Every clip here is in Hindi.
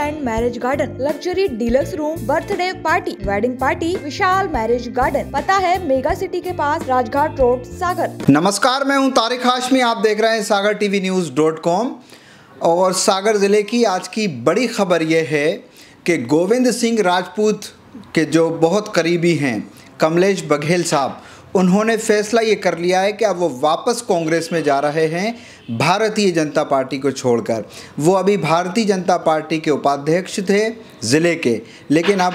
And marriage garden, luxury deluxe room, birthday party, wedding party, Vishal marriage garden. पता है मेगा सिटी के पास, राजघाट रोड, सागर। नमस्कार, मैं हूं तारिक हाशमी। आप देख रहे हैं सागर tvnews.com। और सागर जिले की आज की बड़ी खबर यह है कि गोविंद सिंह राजपूत के जो बहुत करीबी हैं कमलेश बघेल साहब, उन्होंने फैसला ये कर लिया है कि अब वो वापस कांग्रेस में जा रहे हैं भारतीय जनता पार्टी को छोड़कर। वो अभी भारतीय जनता पार्टी के उपाध्यक्ष थे ज़िले के, लेकिन अब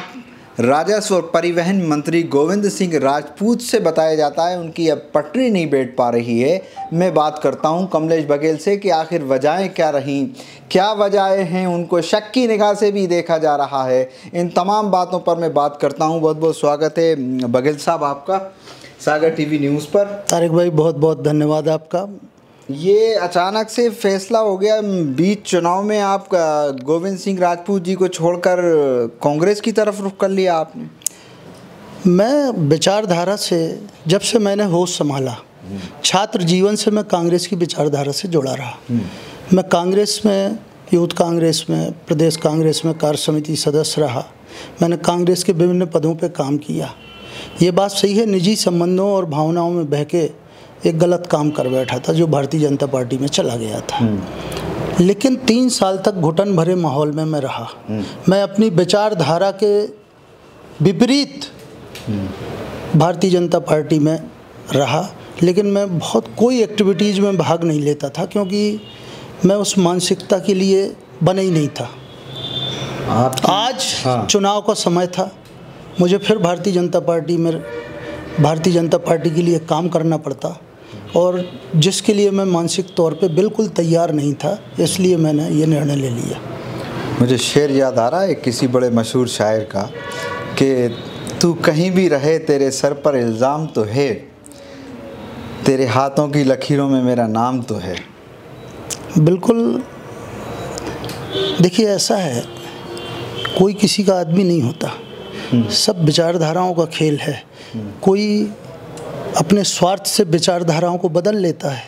राजस्व और परिवहन मंत्री गोविंद सिंह राजपूत से बताया जाता है उनकी अब पटरी नहीं बैठ पा रही है। मैं बात करता हूं कमलेश बघेल से कि आखिर वजहें क्या रहीं, क्या वजहें हैं, उनको शक की निगाह से भी देखा जा रहा है। इन तमाम बातों पर मैं बात करता हूं। बहुत बहुत स्वागत है बघेल साहब आपका सागर टीवी न्यूज़ पर। तारिक भाई बहुत बहुत धन्यवाद आपका। ये अचानक से फैसला हो गया बीच चुनाव में, आप गोविंद सिंह राजपूत जी को छोड़कर कांग्रेस की तरफ रुख कर लिया आपने। मैं विचारधारा से, जब से मैंने होश संभाला, छात्र जीवन से मैं कांग्रेस की विचारधारा से जुड़ा रहा। मैं कांग्रेस में, यूथ कांग्रेस में, प्रदेश कांग्रेस में कार्य समिति सदस्य रहा। मैंने कांग्रेस के विभिन्न पदों पर काम किया। ये बात सही है, निजी संबंधों और भावनाओं में बह के एक गलत काम कर बैठा था जो भारतीय जनता पार्टी में चला गया था। लेकिन 3 साल तक घुटन भरे माहौल में मैं रहा। मैं अपनी विचारधारा के विपरीत भारतीय जनता पार्टी में रहा, लेकिन मैं बहुत कोई एक्टिविटीज़ में भाग नहीं लेता था क्योंकि मैं उस मानसिकता के लिए बना ही नहीं था। आज चुनाव का समय था, मुझे फिर भारतीय जनता पार्टी के लिए काम करना पड़ता, और जिसके लिए मैं मानसिक तौर पे बिल्कुल तैयार नहीं था, इसलिए मैंने ये निर्णय ले लिया। मुझे शेर याद आ रहा है किसी बड़े मशहूर शायर का कि तू कहीं भी रहे तेरे सर पर इल्ज़ाम तो है, तेरे हाथों की लकीरों में मेरा नाम तो है। बिल्कुल, देखिए ऐसा है, कोई किसी का आदमी नहीं होता, सब विचारधाराओं का खेल है। कोई अपने स्वार्थ से विचारधाराओं को बदल लेता है,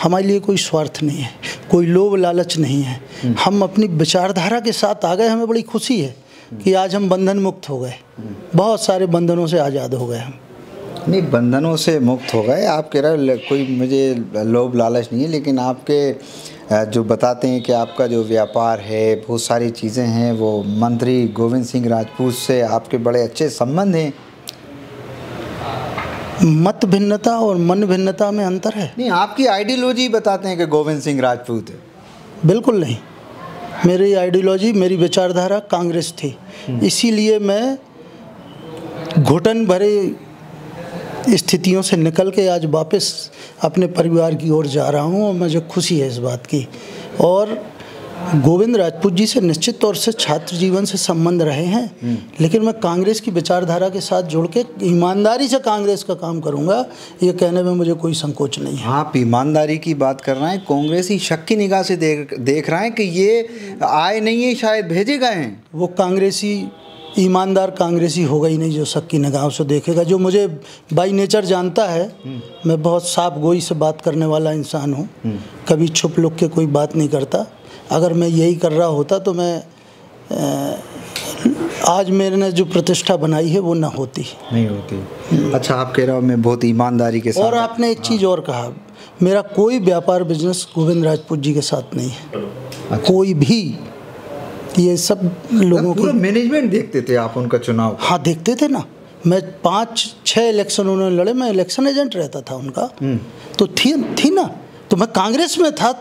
हमारे लिए कोई स्वार्थ नहीं है, कोई लोभ लालच नहीं है। हम अपनी विचारधारा के साथ आ गए। हमें बड़ी खुशी है कि आज हम बंधन मुक्त हो गए, बहुत सारे बंधनों से आज़ाद हो गए। हम नहीं, बंधनों से मुक्त हो गए आप कह रहे, कोई मुझे लोभ लालच नहीं है, लेकिन आपके जो बताते हैं कि आपका जो व्यापार है, बहुत सारी चीज़ें हैं, वो मंत्री गोविंद सिंह राजपूत से आपके बड़े अच्छे संबंध हैं। मत भिन्नता और मन भिन्नता में अंतर है। नहीं, आपकी आइडियोलॉजी बताते हैं कि गोविंद सिंह राजपूत है। बिल्कुल नहीं, मेरी आइडियोलॉजी, मेरी विचारधारा कांग्रेस थी। इसीलिए मैं घुटन भरे स्थितियों से निकल के आज वापस अपने परिवार की ओर जा रहा हूँ, और मुझे खुशी है इस बात की। और गोविंद राजपूत जी से निश्चित तौर से छात्र जीवन से संबंध रहे हैं, लेकिन मैं कांग्रेस की विचारधारा के साथ जुड़ के ईमानदारी से कांग्रेस का काम करूंगा, ये कहने में मुझे कोई संकोच नहीं है। आप ईमानदारी की बात कर रहे हैं, कांग्रेसी शक की निगाह से देख रहे हैं कि ये आए नहीं है, शायद भेजे गए हैं। वो कांग्रेसी ईमानदार कांग्रेसी होगा ही नहीं जो शक की निगाहों से देखेगा। जो मुझे बाई नेचर जानता है, मैं बहुत साफ गोई से बात करने वाला इंसान हूँ, कभी छुप लुक के कोई बात नहीं करता। अगर मैं यही कर रहा होता तो मैं आज मैंने जो प्रतिष्ठा बनाई है वो ना होती, नहीं होती। अच्छा, आप कह रहे हो मैं बहुत ईमानदारी के साथ। और आपने एक चीज़ और कहा, मेरा कोई व्यापार बिजनेस गोविंद राजपूत जी के साथ नहीं है। अच्छा। कोई भी, ये सब लोगों की मैनेजमेंट देखते थे आप उनका चुनाव? हाँ, देखते थे ना। मैं 5-6 इलेक्शन उन्होंने लड़े, मैं इलेक्शन एजेंट रहता था उनका, तो थी ना। तो मैं कांग्रेस में था,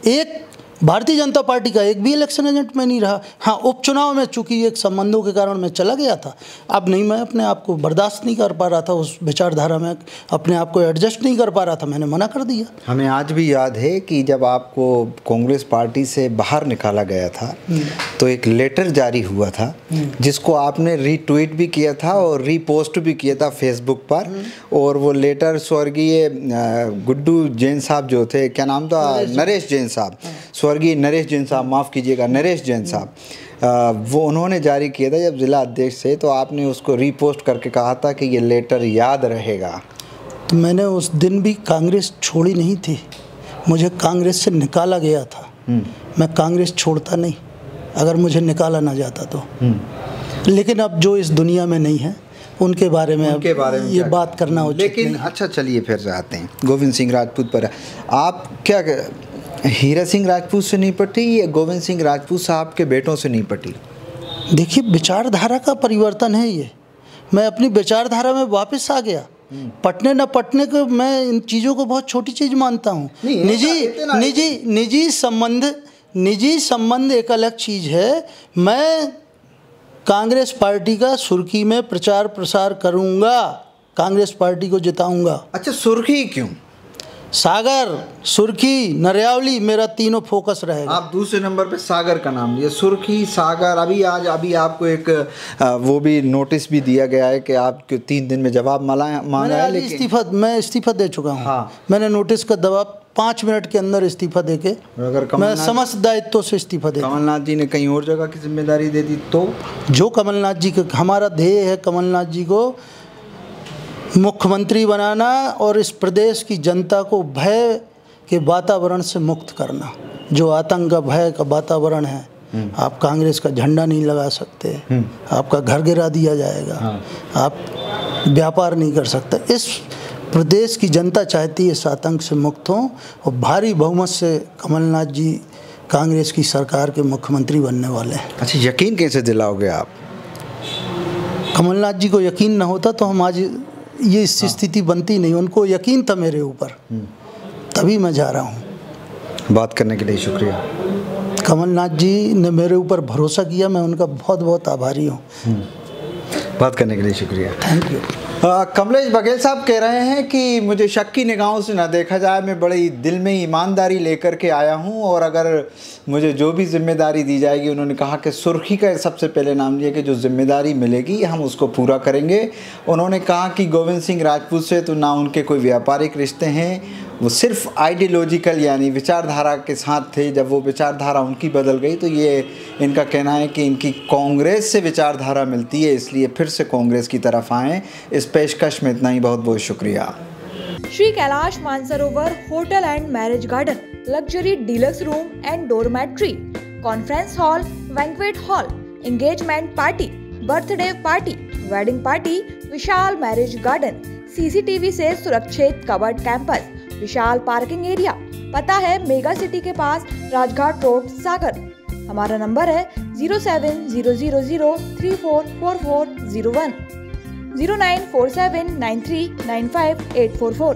एक भारतीय जनता पार्टी का एक भी इलेक्शन एजेंट में नहीं रहा। हाँ, उपचुनाव में चूंकि एक संबंधों के कारण मैं चला गया था। अब नहीं, मैं अपने आप को बर्दाश्त नहीं कर पा रहा था, उस विचारधारा में अपने आप को एडजस्ट नहीं कर पा रहा था, मैंने मना कर दिया। हमें आज भी याद है कि जब आपको कांग्रेस पार्टी से बाहर निकाला गया था तो एक लेटर जारी हुआ था जिसको आपने रीट्वीट भी किया था और रीपोस्ट भी किया था फेसबुक पर। और वो लेटर स्वर्गीय गुड्डू जैन साहब जो थे, क्या नाम था, नरेश जैन साहब, स्वर्गीय नरेश जैन साहब, माफ़ कीजिएगा, नरेश जैन साहब, वो उन्होंने जारी किया था जब जिला अध्यक्ष से। तो आपने उसको रीपोस्ट करके कहा था कि ये लेटर याद रहेगा। तो मैंने उस दिन भी कांग्रेस छोड़ी नहीं थी, मुझे कांग्रेस से निकाला गया था। मैं कांग्रेस छोड़ता नहीं। अगर मुझे निकाला ना जाता तो। लेकिन अब जो इस दुनिया में नहीं है उनके बारे में ये बात करना उचित लेकिन नहीं। अच्छा चलिए फिर से आते हैं गोविंद सिंह राजपूत पर। आप क्या हीरा सिंह राजपूत से नहीं पटी या गोविंद सिंह राजपूत साहब के बेटों से नहीं पटी? देखिए, विचारधारा का परिवर्तन है ये। मैं अपनी विचारधारा में वापस आ गया। पटने न पटने को मैं इन चीज़ों को बहुत छोटी चीज़ मानता हूँ। निजी संबंध एक अलग चीज़ है। मैं कांग्रेस पार्टी का सुर्खी में प्रचार प्रसार करूँगा, कांग्रेस पार्टी को जिताऊँगा। अच्छा, सुर्खी क्यों? सागर, सुर्खी, नरियावली, मेरा तीनों फोकस रहेगा। आप दूसरे नंबर पे सागर का नाम लिए, सुर्खी, सागर। अभी आपको एक वो भी नोटिस भी दिया गया है कि आपको 3 दिन में जवाब मांगा है। लेकिन मैं इस्तीफा दे चुका हूँ। हाँ। मैंने नोटिस का दबाव 5 मिनट के अंदर इस्तीफा देके, अगर मैं समस्त दायित्व से इस्तीफा दे, कमलनाथ जी ने कहीं और जगह की जिम्मेदारी दे दी तो? जो कमलनाथ जी का हमारा ध्येय है, कमलनाथ जी को मुख्यमंत्री बनाना और इस प्रदेश की जनता को भय के वातावरण से मुक्त करना। जो आतंक का, भय का वातावरण है, आप कांग्रेस का झंडा नहीं लगा सकते, आपका घर गिरा दिया जाएगा, आप व्यापार नहीं कर सकते। इस प्रदेश की जनता चाहती है इस आतंक से मुक्त हो और भारी बहुमत से कमलनाथ जी कांग्रेस की सरकार के मुख्यमंत्री बनने वाले हैं। अच्छा, यकीन कैसे दिलाओगे आप? कमलनाथ जी को यकीन न होता तो हम आज ये स्थिति बनती नहीं। उनको यकीन था मेरे ऊपर, तभी मैं जा रहा हूँ। बात करने के लिए शुक्रिया। कमलनाथ जी ने मेरे ऊपर भरोसा किया, मैं उनका बहुत बहुत आभारी हूँ। बात करने के लिए शुक्रिया। Thank you. कमलेश बघेल साहब कह रहे हैं कि मुझे शक की निगाहों से ना देखा जाए, मैं बड़ी दिल में ईमानदारी लेकर के आया हूं और अगर मुझे जो भी जिम्मेदारी दी जाएगी, उन्होंने कहा कि सुर्खी का सबसे पहले नाम लिया कि जो जिम्मेदारी मिलेगी हम उसको पूरा करेंगे। उन्होंने कहा कि गोविंद सिंह राजपूत से तो ना उनके कोई व्यापारिक रिश्ते हैं, वो सिर्फ आइडियोलॉजिकल यानी विचारधारा के साथ थे। जब वो विचारधारा उनकी बदल गई तो ये इनका कहना है कि इनकी कांग्रेस से विचारधारा मिलती है, इसलिए फिर से कांग्रेस की तरफ आएँ। इस पेशकश में इतना ही, बहुत बहुत शुक्रिया। Shri Kailash Mansarovar hotel and marriage garden, luxury deluxe room and dormitory, conference hall, banquet hall, engagement party, birthday party, wedding party, Vishal marriage garden, CCTV से सुरक्षित कवर्ड कैंपस, विशाल पार्किंग एरिया। पता है मेगा सिटी के पास, राजघाट रोड, सागर। हमारा नंबर है 07000344401, 09479395844।